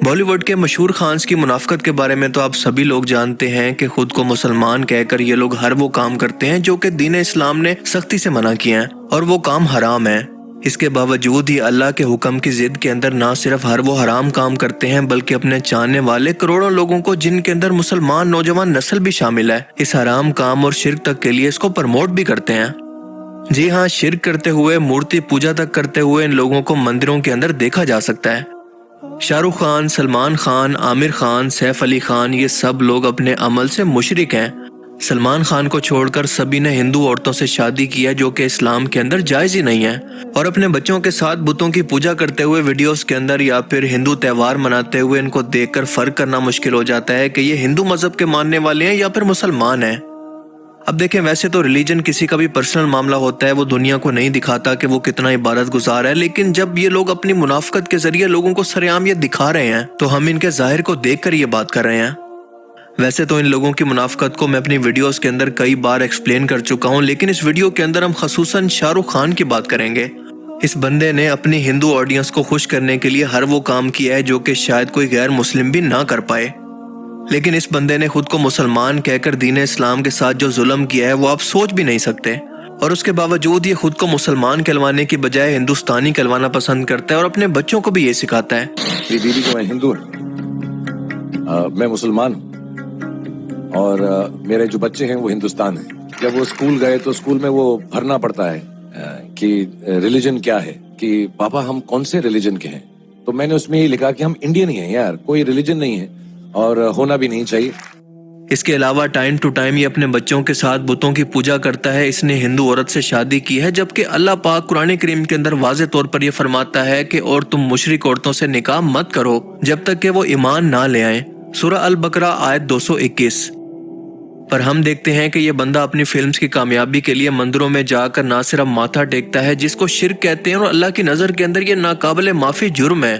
بالی would کے مشہور خانز کی منافقت کے بارے میں تو آپ سبھی لوگ جانتے ہیں کہ خود کو مسلمان کہہ کر یہ لوگ ہر وہ کام کرتے ہیں جو کہ دین اسلام نے سختی سے منع کیے ہیں، اور وہ کام حرام ہے۔ اس کے باوجود ہی اللہ کے حکم کی ضد کے اندر نہ صرف ہر وہ حرام کام کرتے ہیں بلکہ اپنے چاہنے والے کروڑوں لوگوں کو، جن کے اندر مسلمان نوجوان نسل بھی شامل ہے، اس حرام کام اور شرک تک کے لیے اس کو پرموٹ بھی کرتے ہیں۔ جی ہاں، شرک کرتے ہوئے، مورتی پوجا تک کرتے ہوئے ان لوگوں کو مندروں کے اندر دیکھا جا سکتا ہے۔ شاہ رخ خان، سلمان خان، عامر خان، سیف علی خان، یہ سب لوگ اپنے عمل سے مشرک ہیں۔ سلمان خان کو چھوڑ کر سبھی نے ہندو عورتوں سے شادی کی ہے، جو کہ اسلام کے اندر جائز ہی نہیں ہے، اور اپنے بچوں کے ساتھ بتوں کی پوجا کرتے ہوئے ویڈیوز کے اندر یا پھر ہندو تہوار مناتے ہوئے ان کو دیکھ کر فرق کرنا مشکل ہو جاتا ہے کہ یہ ہندو مذہب کے ماننے والے ہیں یا پھر مسلمان ہیں۔ اب دیکھیں، ویسے تو ریلیجن کسی کا بھی پرسنل معاملہ ہوتا ہے، وہ دنیا کو نہیں دکھاتا کہ وہ کتنا عبادت گزار ہے، لیکن جب یہ لوگ اپنی منافقت کے ذریعے لوگوں کو سرعام یہ دکھا رہے ہیں تو ہم ان کے ظاہر کو دیکھ کر یہ بات کر رہے ہیں۔ ویسے تو ان لوگوں کی منافقت کو میں اپنی ویڈیوز کے اندر کئی بار ایکسپلین کر چکا ہوں، لیکن اس ویڈیو کے اندر ہم خصوصاً شاہ رخ خان کی بات کریں گے۔ اس بندے نے اپنی ہندو آڈینس کو خوش کرنے کے لیے ہر وہ کام کیا ہے جو کہ شاید کوئی غیر مسلم بھی نہ کر پائے، لیکن اس بندے نے خود کو مسلمان کہہ کر دین اسلام کے ساتھ جو ظلم کیا ہے وہ آپ سوچ بھی نہیں سکتے، اور اس کے باوجود یہ خود کو مسلمان کہلوانے کی بجائے ہندوستانی کہلوانا پسند کرتا ہے اور اپنے بچوں کو بھی یہ سکھاتا ہے۔ میری بیوی کو میں ہندو ہوں، میں مسلمان ہوں، اور میرے جو بچے ہیں وہ ہندوستان ہیں۔ جب وہ اسکول گئے تو اسکول میں وہ بھرنا پڑتا ہے کہ ریلیجن کیا ہے، کہ پاپا ہم کون سے ریلیجن کے ہیں، تو میں نے اس میں یہ لکھا کہ ہم انڈین ہی ہیں یار، کوئی ریلیجن نہیں ہے اور ہونا بھی نہیں چاہیے۔ اس کے علاوہ ٹائم ٹو ٹائم یہ اپنے بچوں کے ساتھ بتوں کی پوجا کرتا ہے۔ اس نے ہندو عورت سے شادی کی ہے، جبکہ اللہ پاک قرآن کریم کے اندر واضح طور پر یہ فرماتا ہے کہ اور تم مشرک عورتوں سے نکاح مت کرو جب تک کہ وہ ایمان نہ لے آئیں، سورہ البقرہ آیت 221۔ پر ہم دیکھتے ہیں کہ یہ بندہ اپنی فلمز کی کامیابی کے لیے مندروں میں جا کر نہ صرف ماتھا ٹیکتا ہے، جس کو شرک کہتے ہیں، اور اللہ کی نظر کے اندر یہ ناقابل معافی جرم ہے،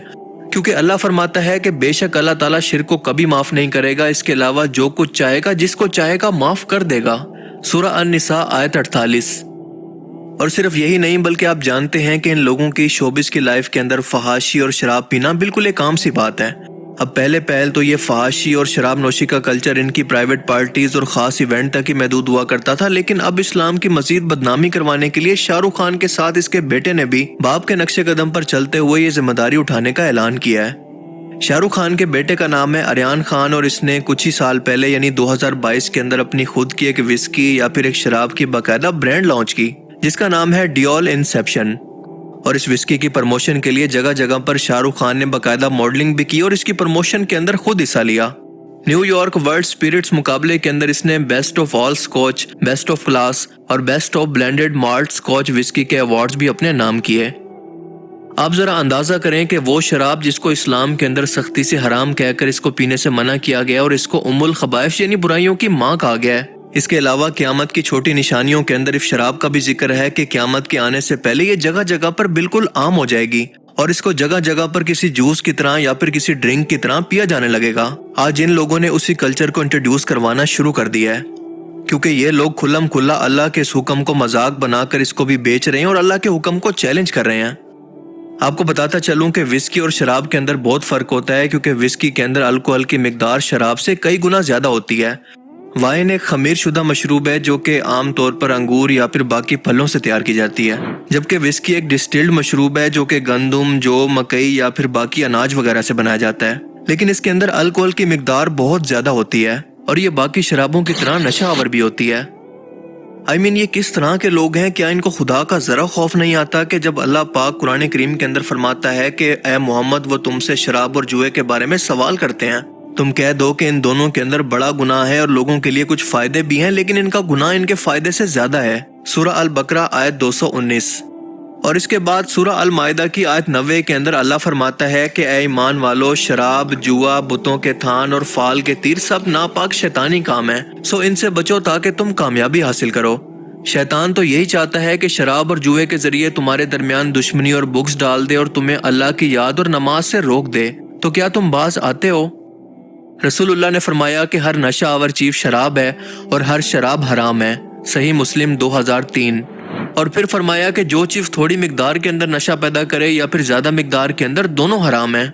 کیونکہ اللہ فرماتا ہے کہ بے شک اللہ تعالیٰ شرک کو کبھی معاف نہیں کرے گا، اس کے علاوہ جو کچھ چاہے گا، جس کو چاہے گا معاف کر دے گا، سورہ النساء آیت 48۔ اور صرف یہی نہیں بلکہ آپ جانتے ہیں کہ ان لوگوں کی شوبز کی لائف کے اندر فحاشی اور شراب پینا بالکل ایک عام سی بات ہے۔ اب پہلے تو یہ فحاشی اور شراب نوشی کا کلچر ان کی پرائیویٹ پارٹیز اور خاص ایونٹ تک ہی محدود ہوا کرتا تھا، لیکن اب اسلام کی مزید بدنامی کروانے کے لیے شاہ رخ خان کے ساتھ اس کے بیٹے نے بھی باپ کے نقش قدم پر چلتے ہوئے یہ ذمہ داری اٹھانے کا اعلان کیا ہے۔ شاہ رخ خان کے بیٹے کا نام ہے آریان خان، اور اس نے کچھ ہی سال پہلے یعنی 2022 کے اندر اپنی خود کی ایک وسکی یا پھر ایک شراب کی باقاعدہ برانڈ لانچ کی، جس کا نام ہے ڈیول انسیپشن، اور اس وسکی کی پروموشن کے لیے جگہ جگہ پر شاہ رخ خان نے باقاعدہ ماڈلنگ بھی کی اور اس کی پروموشن کے اندر خود حصہ لیا۔ نیو یارک ورلڈ اسپرٹس مقابلے کے اندر اس نے best of all scotch, best of class اور best of blended malt scotch whisky کے ایوارڈز بھی اپنے نام کیے۔ آپ ذرا اندازہ کریں کہ وہ شراب جس کو اسلام کے اندر سختی سے حرام کہہ کر اس کو پینے سے منع کیا گیا اور اس کو ام الخبائث یعنی برائیوں کی ماں کہا گیا ہے۔ اس کے علاوہ قیامت کی چھوٹی نشانیوں کے اندر اس شراب کا بھی ذکر ہے کہ قیامت کے آنے سے پہلے یہ جگہ جگہ پر بالکل عام ہو جائے گی، اور اس کو جگہ جگہ پر کسی جوس کی طرح یا پھر کسی ڈرنک کی طرح پیا جانے لگے گا۔ آج ان لوگوں نے اسی کلچر کو انٹروڈیوس کروانا شروع کر دیا ہے، کیونکہ یہ لوگ کھلم کھلا اللہ کے اس حکم کو مذاق بنا کر اس کو بھی بیچ رہے ہیں اور اللہ کے حکم کو چیلنج کر رہے ہیں۔ آپ کو بتاتا چلوں کہ وسکی اور شراب کے اندر بہت فرق ہوتا ہے، کیونکہ وسکی کے اندر الکوہل کی مقدار شراب سے کئی گنا زیادہ ہوتی ہے۔ وائن ایک خمیر شدہ مشروب ہے جو کہ عام طور پر انگور یا پھر باقی پھلوں سے تیار کی جاتی ہے، جبکہ وسکی ایک ڈسٹلڈ مشروب ہے جو کہ گندم، جو، مکئی یا پھر باقی اناج وغیرہ سے بنایا جاتا ہے، لیکن اس کے اندر الکوہل کی مقدار بہت زیادہ ہوتی ہے اور یہ باقی شرابوں کی طرح نشہ آور بھی ہوتی ہے۔ یہ کس طرح کے لوگ ہیں؟ کیا ان کو خدا کا ذرا خوف نہیں آتا کہ جب اللہ پاک قرآن کریم کے اندر فرماتا ہے کہ اے محمد وہ تم سے شراب اور جوئے کے بارے میں سوال کرتے ہیں، تم کہہ دو کہ ان دونوں کے اندر بڑا گناہ ہے اور لوگوں کے لیے کچھ فائدے بھی ہیں، لیکن ان کا گناہ ان کے فائدے سے زیادہ ہے، سورہ البقرہ آیت 219۔ اور اس کے بعد سورہ المائدہ کی آیت 90 کے اندر اللہ فرماتا ہے کہ اے ایمان والو، شراب، جوا، بتوں کے تھان اور فال کے تیر سب ناپاک شیطانی کام ہیں، سو ان سے بچو تاکہ تم کامیابی حاصل کرو۔ شیطان تو یہی چاہتا ہے کہ شراب اور جوئے کے ذریعے تمہارے درمیان دشمنی اور بغض ڈال دے اور تمہیں اللہ کی یاد اور نماز سے روک دے، تو کیا تم باز آتے ہو؟ رسول اللہ نے فرمایا کہ ہر نشہ آور چیز شراب ہے اور ہر شراب حرام ہے، صحیح مسلم 2003۔ اور پھر فرمایا کہ جو چیز تھوڑی مقدار کے اندر نشہ پیدا کرے یا پھر زیادہ مقدار کے اندر، دونوں حرام ہیں۔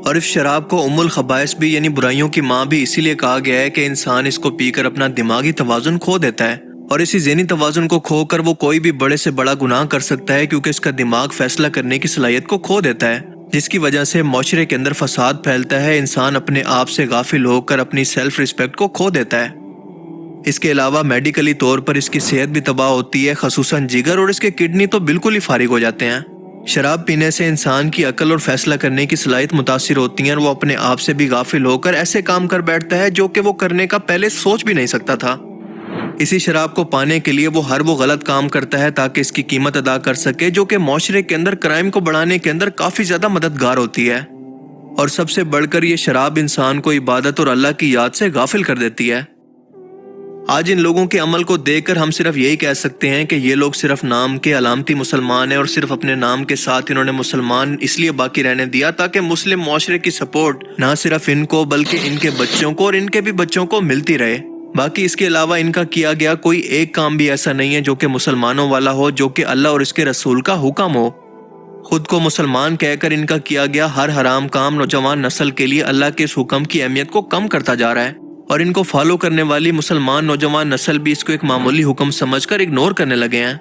اور اس شراب کو ام الخبائث بھی یعنی برائیوں کی ماں بھی اسی لیے کہا گیا ہے کہ انسان اس کو پی کر اپنا دماغی توازن کھو دیتا ہے، اور اسی ذہنی توازن کو کھو کر وہ کوئی بھی بڑے سے بڑا گناہ کر سکتا ہے، کیونکہ اس کا دماغ فیصلہ کرنے کی صلاحیت کو کھو دیتا ہے، جس کی وجہ سے معاشرے کے اندر فساد پھیلتا ہے، انسان اپنے آپ سے غافل ہو کر اپنی سیلف ریسپیکٹ کو کھو دیتا ہے۔ اس کے علاوہ میڈیکلی طور پر اس کی صحت بھی تباہ ہوتی ہے، خصوصاً جگر اور اس کے کڈنی تو بالکل ہی فارغ ہو جاتے ہیں۔ شراب پینے سے انسان کی عقل اور فیصلہ کرنے کی صلاحیت متاثر ہوتی ہیں، اور وہ اپنے آپ سے بھی غافل ہو کر ایسے کام کر بیٹھتا ہے جو کہ وہ کرنے کا پہلے سوچ بھی نہیں سکتا تھا۔ اسی شراب کو پانے کے لیے وہ ہر وہ غلط کام کرتا ہے تاکہ اس کی قیمت ادا کر سکے، جو کہ معاشرے کے اندر کرائم کو بڑھانے کے اندر کافی زیادہ مددگار ہوتی ہے۔ اور سب سے بڑھ کر یہ شراب انسان کو عبادت اور اللہ کی یاد سے غافل کر دیتی ہے۔ آج ان لوگوں کے عمل کو دیکھ کر ہم صرف یہی کہہ سکتے ہیں کہ یہ لوگ صرف نام کے علامتی مسلمان ہیں، اور صرف اپنے نام کے ساتھ انہوں نے مسلمان اس لیے باقی رہنے دیا تاکہ مسلم معاشرے کی سپورٹ نہ صرف ان کو بلکہ ان کے بچوں کو اور ان کے بھی بچوں کو ملتی رہے۔ باقی اس کے علاوہ ان کا کیا گیا کوئی ایک کام بھی ایسا نہیں ہے جو کہ مسلمانوں والا ہو، جو کہ اللہ اور اس کے رسول کا حکم ہو۔ خود کو مسلمان کہہ کر ان کا کیا گیا ہر حرام کام نوجوان نسل کے لیے اللہ کے اس حکم کی اہمیت کو کم کرتا جا رہا ہے، اور ان کو فالو کرنے والی مسلمان نوجوان نسل بھی اس کو ایک معمولی حکم سمجھ کر اگنور کرنے لگے ہیں۔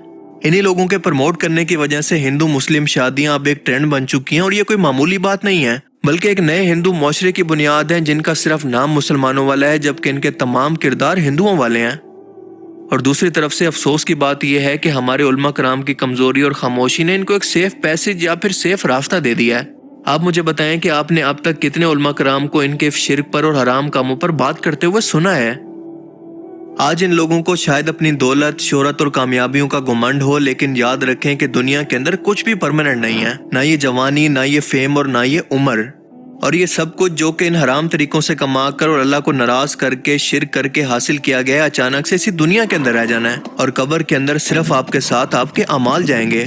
انہی لوگوں کے پروموٹ کرنے کی وجہ سے ہندو مسلم شادیاں اب ایک ٹرینڈ بن چکی ہیں، اور یہ کوئی معمولی بات نہیں ہے بلکہ ایک نئے ہندو معاشرے کی بنیاد ہے، جن کا صرف نام مسلمانوں والا ہے جبکہ ان کے تمام کردار ہندوؤں والے ہیں۔ اور دوسری طرف سے افسوس کی بات یہ ہے کہ ہمارے علماء کرام کی کمزوری اور خاموشی نے ان کو ایک سیف پیسج یا پھر سیف راستہ دے دیا ہے۔ آپ مجھے بتائیں کہ آپ نے اب تک کتنے علماء کرام کو ان کے شرک پر اور حرام کاموں پر بات کرتے ہوئے سنا ہے؟ آج ان لوگوں کو شاید اپنی دولت، شہرت اور کامیابیوں کا گھمنڈ ہو، لیکن یاد رکھیں کہ دنیا کے اندر کچھ بھی پرماننٹ نہیں ہے، نہ یہ جوانی، نہ یہ فیم اور نہ یہ عمر، اور یہ سب کچھ جو کہ ان حرام طریقوں سے کما کر اور اللہ کو ناراض کر کے شرک کر کے حاصل کیا گیا ہے، اچانک سے اسی دنیا کے اندر رہ جانا ہے، اور قبر کے اندر صرف آپ کے ساتھ آپ کے اعمال جائیں گے۔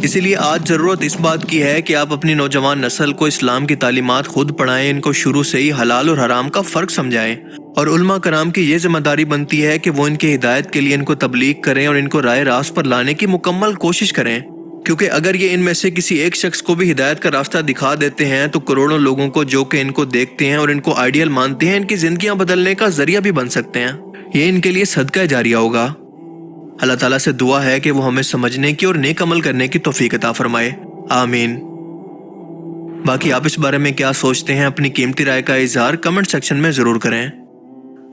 اسی لیے آج ضرورت اس بات کی ہے کہ آپ اپنی نوجوان نسل کو اسلام کی تعلیمات خود پڑھائیں، ان کو شروع سے ہی حلال اور حرام کا فرق سمجھائیں، اور علماء کرام کی یہ ذمہ داری بنتی ہے کہ وہ ان کی ہدایت کے لیے ان کو تبلیغ کریں اور ان کو راہ راست پر لانے کی مکمل کوشش کریں، کیونکہ اگر یہ ان میں سے کسی ایک شخص کو بھی ہدایت کا راستہ دکھا دیتے ہیں تو کروڑوں لوگوں کو جو کہ ان کو دیکھتے ہیں اور ان کو آئیڈیل مانتے ہیں، ان کی زندگیاں بدلنے کا ذریعہ بھی بن سکتے ہیں۔ یہ ان کے لیے صدقہ جاریہ ہوگا۔ اللہ تعالیٰ سے دعا ہے کہ وہ ہمیں سمجھنے کی اور نیک عمل کرنے کی توفیق عطا فرمائے، آمین۔ باقی آپ اس بارے میں کیا سوچتے ہیں؟ اپنی قیمتی رائے کا اظہار کمنٹ سیکشن میں ضرور کریں۔